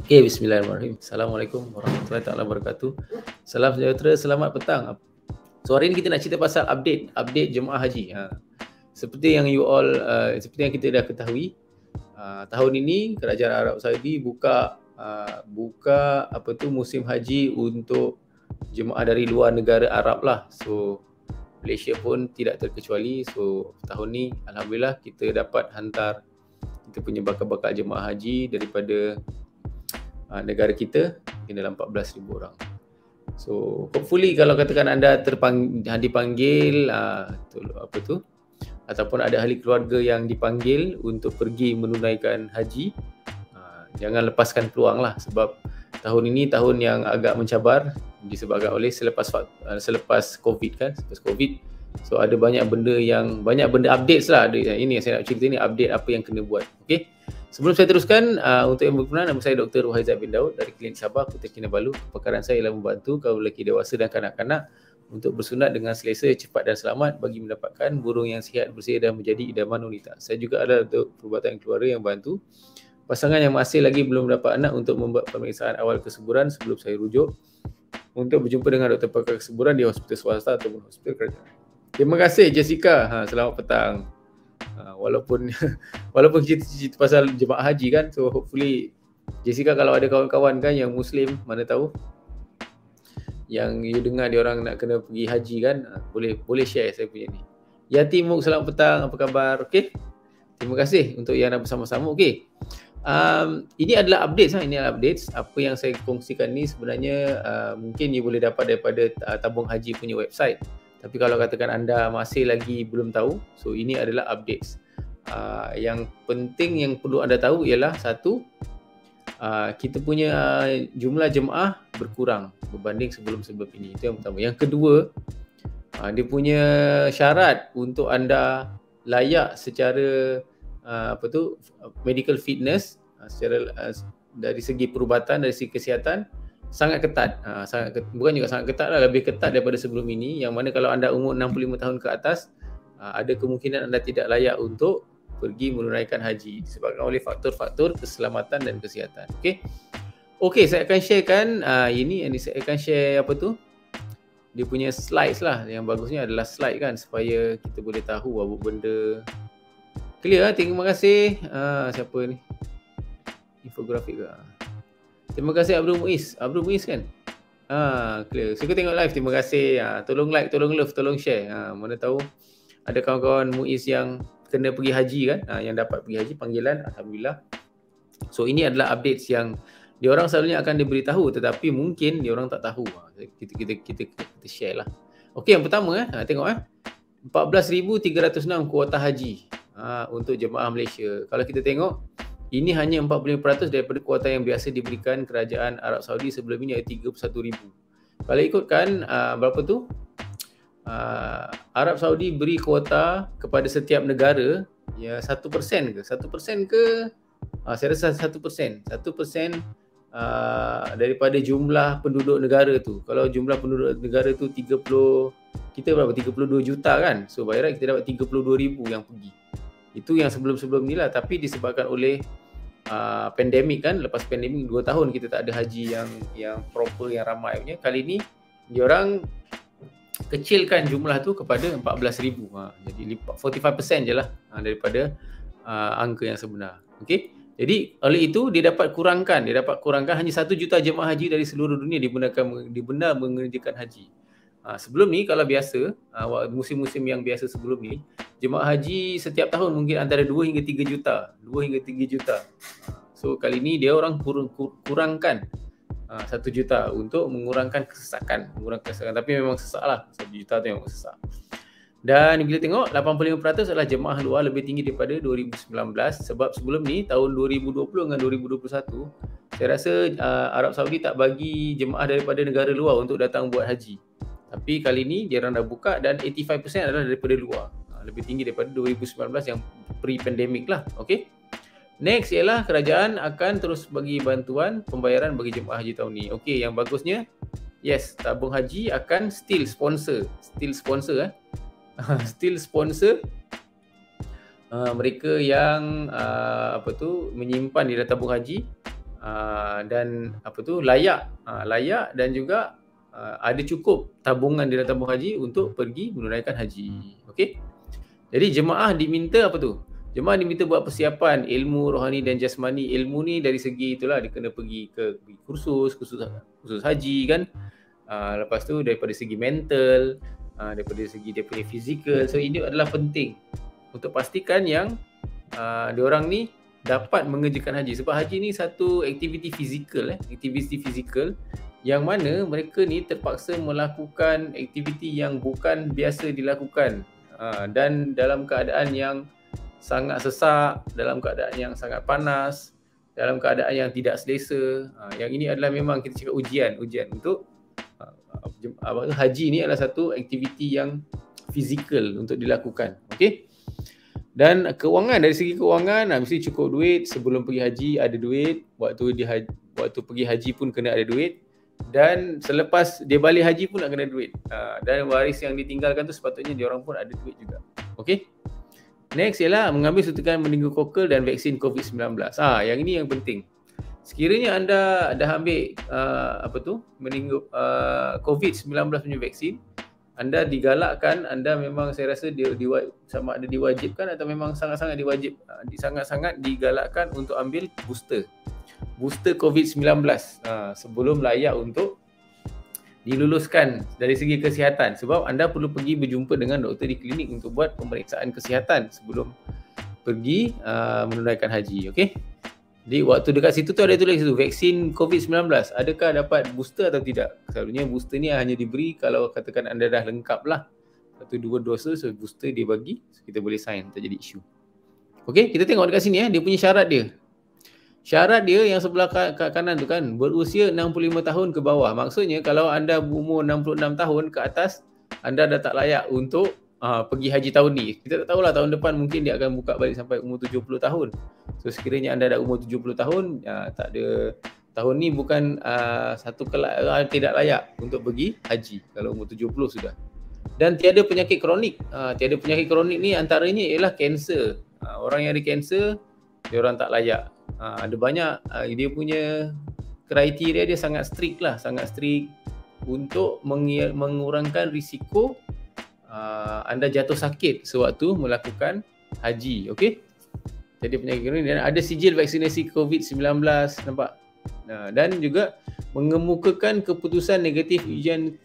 Okey, bismillahirrahmanirrahim. Assalamualaikum warahmatullahi taala wabarakatuh. Salam sejahtera, selamat petang. So hari ni kita nak cerita pasal update jemaah haji. Seperti yang seperti yang kita dah ketahui, tahun ini kerajaan Arab Saudi buka musim haji untuk jemaah dari luar negara Arab lah. So Malaysia pun tidak terkecuali. So tahun ni alhamdulillah kita dapat hantar kita punya bakal-bakal jemaah haji daripada negara kita mungkin dalam 14,000 orang. So hopefully kalau katakan anda dipanggil ataupun ada ahli keluarga yang dipanggil untuk pergi menunaikan haji, jangan lepaskan peluang lah, sebab tahun ini tahun yang agak mencabar disebabkan oleh selepas COVID kan, selepas COVID. So ada banyak benda updates lah. Ini yang saya nak cerita ni, update apa yang kena buat. Okey. Sebelum saya teruskan, untuk yang berkenan, nama saya Dr. Wahizat bin Daud dari Klinik Sabah, Kota Kinabalu. Perkaran saya ialah membantu kaum lelaki dewasa dan kanak-kanak untuk bersunat dengan selesa, cepat dan selamat bagi mendapatkan burung yang sihat, bersih dan menjadi idaman wanita. Saya juga ada untuk perubatan keluarga yang bantu pasangan yang masih lagi belum dapat anak untuk membuat pemeriksaan awal kesuburan sebelum saya rujuk untuk berjumpa dengan doktor pakar kesuburan di hospital swasta ataupun hospital kerajaan. Terima kasih Jessica. Selamat petang. Walaupun kita cerita pasal jemaah haji kan, so hopefully Jessica kalau ada kawan-kawan kan yang Muslim, mana tahu yang you dengar dia orang nak kena pergi haji kan, boleh share saya punya ni. Yati Muk, selamat petang, apa khabar? Okey. Terima kasih untuk yang nak bersama-sama. Okey. Ini adalah updates. Ini adalah updates. Apa yang saya kongsikan ni sebenarnya mungkin you boleh dapat daripada tabung haji punya website. Tapi kalau katakan anda masih lagi belum tahu, so ini adalah updates. Yang penting yang perlu anda tahu ialah satu, kita punya jumlah jemaah berkurang berbanding sebelum-sebelum ini. Itu yang pertama. Yang kedua, dia punya syarat untuk anda layak secara medical fitness, secara dari segi perubatan, dari segi kesihatan sangat ketat. Bukan juga sangat ketat lah, lebih ketat daripada sebelum ini, yang mana kalau anda umur 65 tahun ke atas, ada kemungkinan anda tidak layak untuk pergi menunaikan haji disebabkan oleh faktor-faktor keselamatan dan kesihatan. Okey, saya akan sharekan ini saya akan share dia punya slides lah. Yang bagusnya adalah slide kan, supaya kita boleh tahu apa benda clear. Terima kasih. Siapa ni? Infografik ke? Terima kasih Abdul Muiz kan? Clear. Suka tengok live, terima kasih. Tolong like, tolong love, tolong share. Mana tahu ada kawan-kawan Muiz yang kena pergi haji kan, yang dapat pergi haji panggilan, alhamdulillah. So ini adalah updates yang diorang selalunya akan diberitahu, tetapi mungkin diorang tak tahu. Kita share lah. Okey, yang pertama tengok 14,306 kuota haji untuk jemaah Malaysia. Kalau kita tengok, ini hanya 45% daripada kuota yang biasa diberikan kerajaan Arab Saudi sebelum ini, iaitu 31,000. Kalau ikutkan berapa tu? Arab Saudi beri kuota kepada setiap negara, ya 1% ke? 1% ke? Saya rasa 1%. 1% daripada jumlah penduduk negara tu. Kalau jumlah penduduk negara tu 32 juta kan? So by right kita dapat 32,000 yang pergi. Itu yang sebelum-sebelum ni lah, tapi disebabkan oleh pandemik kan, lepas pandemik 2 tahun kita tak ada haji yang proper, yang ramai punya. Kali ni diorang kecilkan jumlah tu kepada 14,000. Jadi 45% je lah daripada angka yang sebenar. Okey. Jadi oleh itu dia dapat kurangkan hanya 1 juta jemaah haji dari seluruh dunia dibenar mengerjakan haji. Sebelum ni kalau biasa, musim-musim yang biasa sebelum ni, jemaah haji setiap tahun mungkin antara 2 hingga 3 juta. So kali ni dia orang kurangkan 1 juta untuk mengurangkan kesesakan. Tapi memang sesak lah, 1 juta tu memang sesak. Dan bila tengok 85% adalah jemaah luar, lebih tinggi daripada 2019. Sebab sebelum ni tahun 2020 dengan 2021, saya rasa Arab Saudi tak bagi jemaah daripada negara luar untuk datang buat haji. Tapi kali ni dia orang dah buka dan 85% adalah daripada luar. Lebih tinggi daripada 2019 yang pre-pandemic lah. Okey. Next ialah kerajaan akan terus bagi bantuan pembayaran bagi jemaah haji tahun ni. Okey, yang bagusnya, yes, tabung haji akan still sponsor mereka yang menyimpan di dalam tabung haji dan layak, layak dan juga ada cukup tabungan di dalam tabung haji untuk pergi menunaikan haji. Okey. Jadi jemaah diminta Jemaah diminta buat persiapan ilmu rohani dan jasmani. Ilmu ni dari segi itulah dia kena pergi kursus haji kan. Lepas tu daripada segi mental, daripada segi dia punya fizikal. So ini adalah penting untuk pastikan yang diorang ni dapat mengerjakan haji, sebab haji ni satu aktiviti fizikal yang mana mereka ni terpaksa melakukan aktiviti yang bukan biasa dilakukan, dan dalam keadaan yang sangat sesak, dalam keadaan yang sangat panas, dalam keadaan yang tidak selesa. Yang ini adalah memang kita cakap ujian untuk haji ni adalah satu aktiviti yang fizikal untuk dilakukan. Okey. Dan kewangan, dari segi kewangan mesti cukup duit. Sebelum pergi haji ada duit, waktu pergi haji pun kena ada duit, dan selepas dia balik haji pun nak kena duit. Dan waris yang ditinggalkan tu sepatutnya diorang pun ada duit juga. Okey. Next ialah mengambil suntikan meningokokal dan vaksin COVID-19. Yang ini yang penting. Sekiranya anda dah ambil COVID-19 punya vaksin, anda digalakkan, anda memang saya rasa sama ada diwajibkan atau memang sangat-sangat sangat-sangat digalakkan untuk ambil booster COVID-19 sebelum layak untuk diluluskan dari segi kesihatan, sebab anda perlu pergi berjumpa dengan doktor di klinik untuk buat pemeriksaan kesihatan sebelum pergi menunaikan haji. Okey. Di waktu dekat situ tu ada tulis situ vaksin COVID-19, adakah dapat booster atau tidak. Selalunya booster ni hanya diberi kalau katakan anda dah lengkap lah 1-2 dosa, so booster dia bagi, so kita boleh sign, tak jadi isu. Okey, kita tengok dekat sini dia punya syarat dia. Syarat dia yang sebelah kanan tu kan, berusia 65 tahun ke bawah. Maksudnya kalau anda berumur 66 tahun ke atas, anda dah tak layak untuk pergi haji tahun ni. Kita tak tahulah, tahun depan mungkin dia akan buka balik sampai umur 70 tahun. So sekiranya anda dah umur 70 tahun, tak ada, tahun ni bukan tidak layak untuk pergi haji kalau umur 70 sudah. Dan tiada penyakit kronik. Tiada penyakit kronik ni antaranya ialah kanser. Orang yang ada kanser, dia orang tak layak. Ada banyak, dia punya kriteria dia sangat strict untuk mengurangkan risiko anda jatuh sakit sewaktu melakukan haji. Okey. Jadi penyakit kronik, dan ada sijil vaksinasi COVID-19, nampak? Dan juga mengemukakan keputusan negatif ujian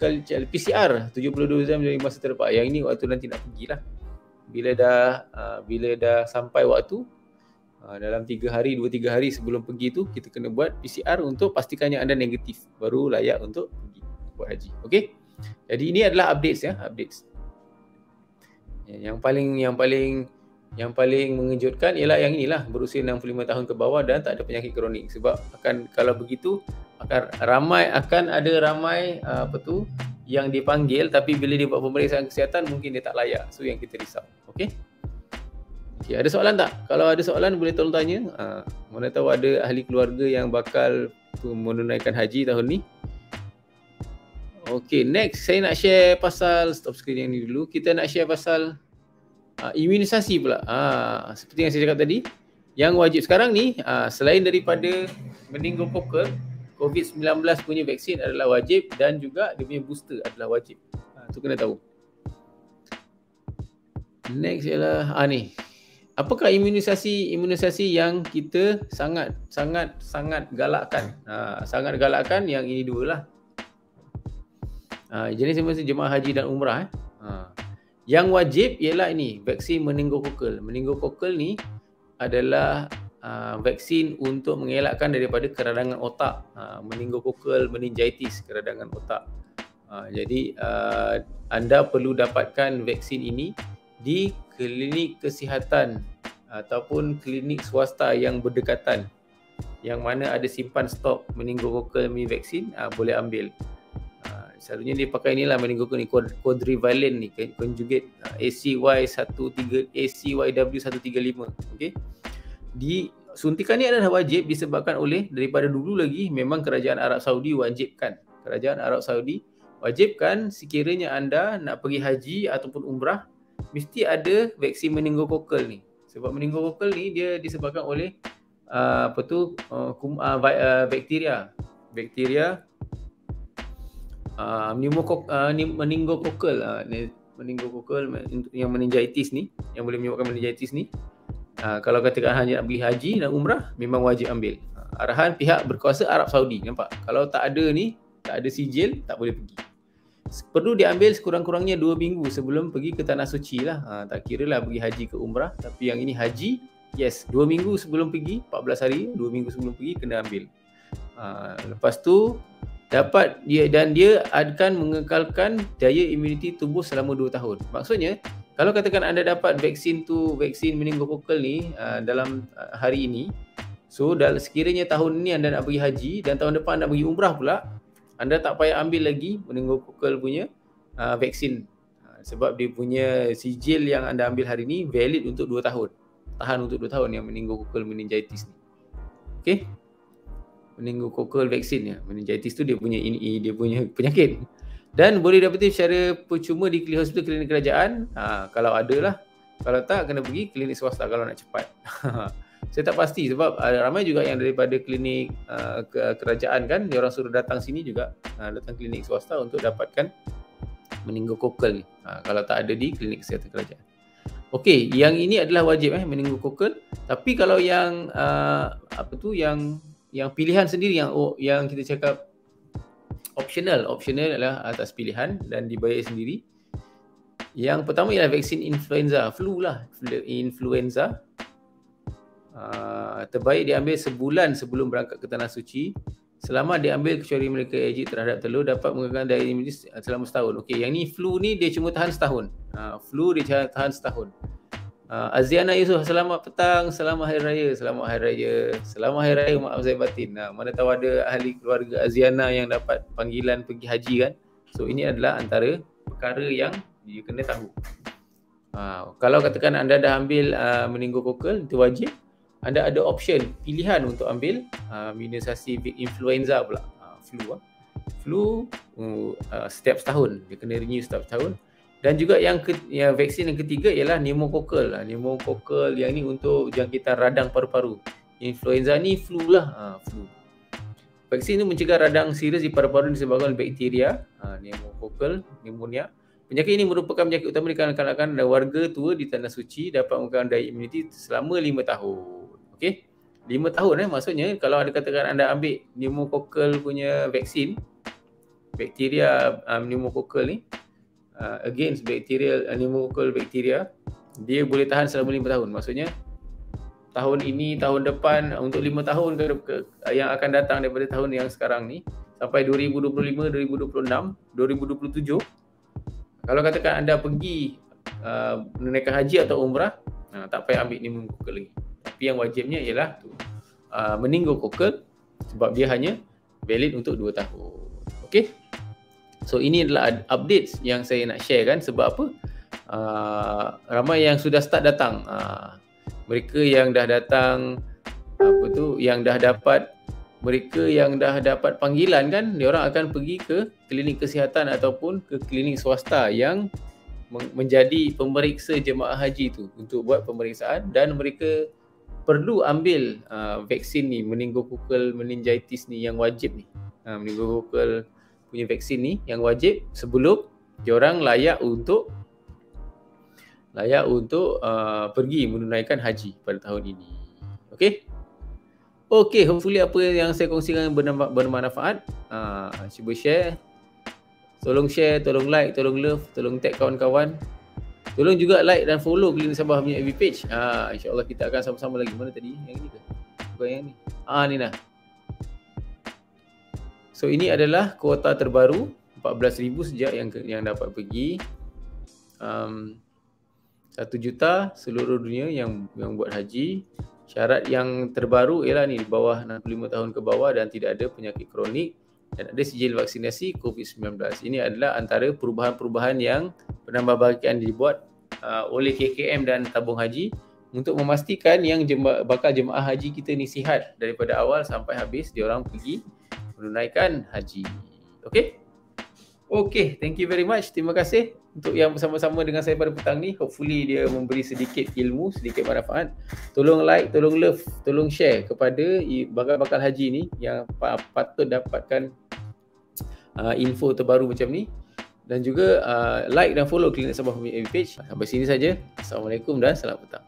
PCR 72 jam dari masa terdepan. Yang ini waktu nanti nak pergilah. Bila dah sampai waktu, dalam 2-3 hari sebelum pergi tu, kita kena buat PCR untuk pastikannya anda negatif, baru layak untuk pergi buat haji. Okey. Jadi ini adalah updates. Yang paling mengejutkan ialah yang inilah, berusia 65 tahun ke bawah dan tak ada penyakit kronik. Sebab kalau begitu akan ada ramai yang dipanggil, tapi bila dia buat pemeriksaan kesihatan mungkin dia tak layak. So yang kita risau. Okey. Okey, ada soalan tak? Kalau ada soalan boleh tolong tanya. Mana tahu ada ahli keluarga yang bakal menunaikan haji tahun ni. Okey, next saya nak share pasal, stop screen yang ni dulu. Kita nak share pasal imunisasi pula. Seperti yang saya cakap tadi, yang wajib sekarang ni, selain daripada meningokokal, COVID-19 punya vaksin adalah wajib, dan juga dia punya booster adalah wajib. Itu kena tahu. Next ialah ni. Apakah imunisasi yang kita sangat galakkan? Sangat galakkan yang ini dua lah. Jenis jemaah haji dan umrah. Yang wajib ialah ini, vaksin meningokokal. Meningokokal ni adalah vaksin untuk mengelakkan daripada keradangan otak. Meningokokal meningitis, keradangan otak. Jadi anda perlu dapatkan vaksin ini di klinik kesihatan ataupun klinik swasta yang berdekatan, yang mana ada simpan stok meningokokal vaksin, boleh ambil. Selalunya dia pakai inilah meningokokal ni, quadrivalent ni, conjugate ACYW135. Okey. Suntikan ni adalah wajib disebabkan oleh, daripada dulu lagi memang kerajaan Arab Saudi wajibkan. Kerajaan Arab Saudi wajibkan sekiranya anda nak pergi haji ataupun umrah, mesti ada vaksin meningokokal ni. Sebab meningokokal ni dia disebabkan oleh bakteria meningokokal yang meningitis ni, yang boleh menyebabkan meningitis ni. Kalau katakan hanya nak pergi haji dan umrah, memang wajib ambil. Arahan pihak berkuasa Arab Saudi, nampak? Kalau tak ada ni, tak ada sijil, tak boleh pergi. Perlu diambil sekurang-kurangnya 2 minggu sebelum pergi ke Tanah Suci lah. Tak kira lah pergi haji ke umrah, tapi yang ini haji, yes, 2 minggu sebelum pergi, 14 hari, 2 minggu sebelum pergi kena ambil. Lepas tu dapat dia akan mengekalkan daya imuniti tubuh selama 2 tahun. Maksudnya, kalau katakan anda dapat vaksin meningokokal ni dalam hari ini, so sekiranya tahun ni anda nak pergi haji dan tahun depan nak pergi umrah pula, anda tak payah ambil lagi meningokokal punya vaksin, sebab dia punya sijil yang anda ambil hari ni valid untuk 2 tahun. Tahan untuk 2 tahun yang meningokokal meningitis ni. Okey? Meningokokal vaksin ya. Meningitis tu dia punya penyakit. Dan boleh dapati secara percuma di hospital klinik kerajaan. Kalau ada lah. Kalau tak, kena pergi klinik swasta kalau nak cepat. Saya tak pasti sebab ramai juga yang daripada klinik kerajaan kan, dia orang suruh datang sini juga, datang klinik swasta untuk dapatkan meningokokal ni. Kalau tak ada di klinik kesihatan kerajaan. Okey, yang ini adalah wajib meningokokal. Tapi kalau yang yang pilihan sendiri, yang kita cakap optional adalah atas pilihan dan dibayar sendiri. Yang pertama ialah vaksin influenza, flu lah, influenza. Terbaik diambil sebulan sebelum berangkat ke Tanah Suci. Selama diambil kecuali mereka allergic terhadap telur, dapat mengekalkan daya imunitas selama setahun. Okey, yang ni flu ni dia cuma tahan setahun. Flu dia tahan setahun. Aziana Yusof, selamat petang, selamat hari raya. Selamat hari raya, maaf saya batin. Mana tahu ada ahli keluarga Aziana yang dapat panggilan pergi haji kan. So ini adalah antara perkara yang dia kena tahu. Kalau katakan anda dah ambil meningokokal, itu wajib. Anda ada option pilihan untuk ambil imunisasi influenza pula. Flu setiap setahun, dia kena renew setiap tahun. Dan juga yang vaksin yang ketiga ialah pneumokokal. Pneumokokal yang ni untuk jangkitan radang paru-paru. Influenza ni flu lah, flu. Vaksin ini mencegah radang serius di paru-paru disebabkan bakteria, pneumokokal, pneumonia. Penyakit ini merupakan penyakit utama di kalangan warga tua di Tanah Suci, dapat mengekalkan daya imuniti selama 5 tahun. Okey? 5 tahun maksudnya kalau ada katakan anda ambil pneumokokal punya vaksin, bakteria pneumokokal ni, against bacterial pneumococcal bacteria, dia boleh tahan selama 5 tahun. Maksudnya tahun ini, tahun depan, untuk 5 tahun yang akan datang daripada tahun yang sekarang ni sampai 2025, 2026, 2027. Kalau katakan anda pergi menunaikan haji atau umrah, tak payah ambil pneumococcal lagi. Tapi yang wajibnya ialah meningokokal sebab dia hanya valid untuk 2 tahun. Okey? So ini adalah updates yang saya nak share kan. Sebab apa? Ramai yang sudah start datang. Mereka yang dah datang, mereka yang dah dapat panggilan kan, diorang akan pergi ke klinik kesihatan ataupun ke klinik swasta yang menjadi pemeriksa jemaah haji tu untuk buat pemeriksaan, dan mereka perlu ambil vaksin ni, meningokokal meningitis ni yang wajib ni. Meningokokal punya vaksin ni yang wajib sebelum diorang layak untuk pergi menunaikan haji pada tahun ini. Okey, hopefully apa yang saya kongsikan bermanfaat. Cuba share. Tolong share, tolong like, tolong love, tolong tag kawan-kawan. Tolong juga like dan follow Klinik Sabah punya FB page. InsyaAllah kita akan sama-sama lagi. Mana tadi? Yang ini ke? Bukan yang ni. Ni lah. So ini adalah kuota terbaru 14,000 sejak yang dapat pergi. 1 juta seluruh dunia yang buat haji. Syarat yang terbaru ialah ni, bawah 65 tahun ke bawah dan tidak ada penyakit kronik dan ada sijil vaksinasi COVID-19. Ini adalah antara perubahan-perubahan yang penambahbaikan dibuat oleh KKM dan Tabung Haji untuk memastikan yang bakal jemaah haji kita ni sihat daripada awal sampai habis diorang pergi menunaikan haji. Okey, thank you very much. Terima kasih. untuk yang bersama-sama dengan saya pada petang ni, hopefully dia memberi sedikit ilmu, sedikit manfaat. Tolong like, tolong love, tolong share kepada bakal haji ni yang patut dapatkan info terbaru macam ni, dan juga like dan follow Klinik Sabah punya page. Sampai sini saja. Assalamualaikum dan selamat petang.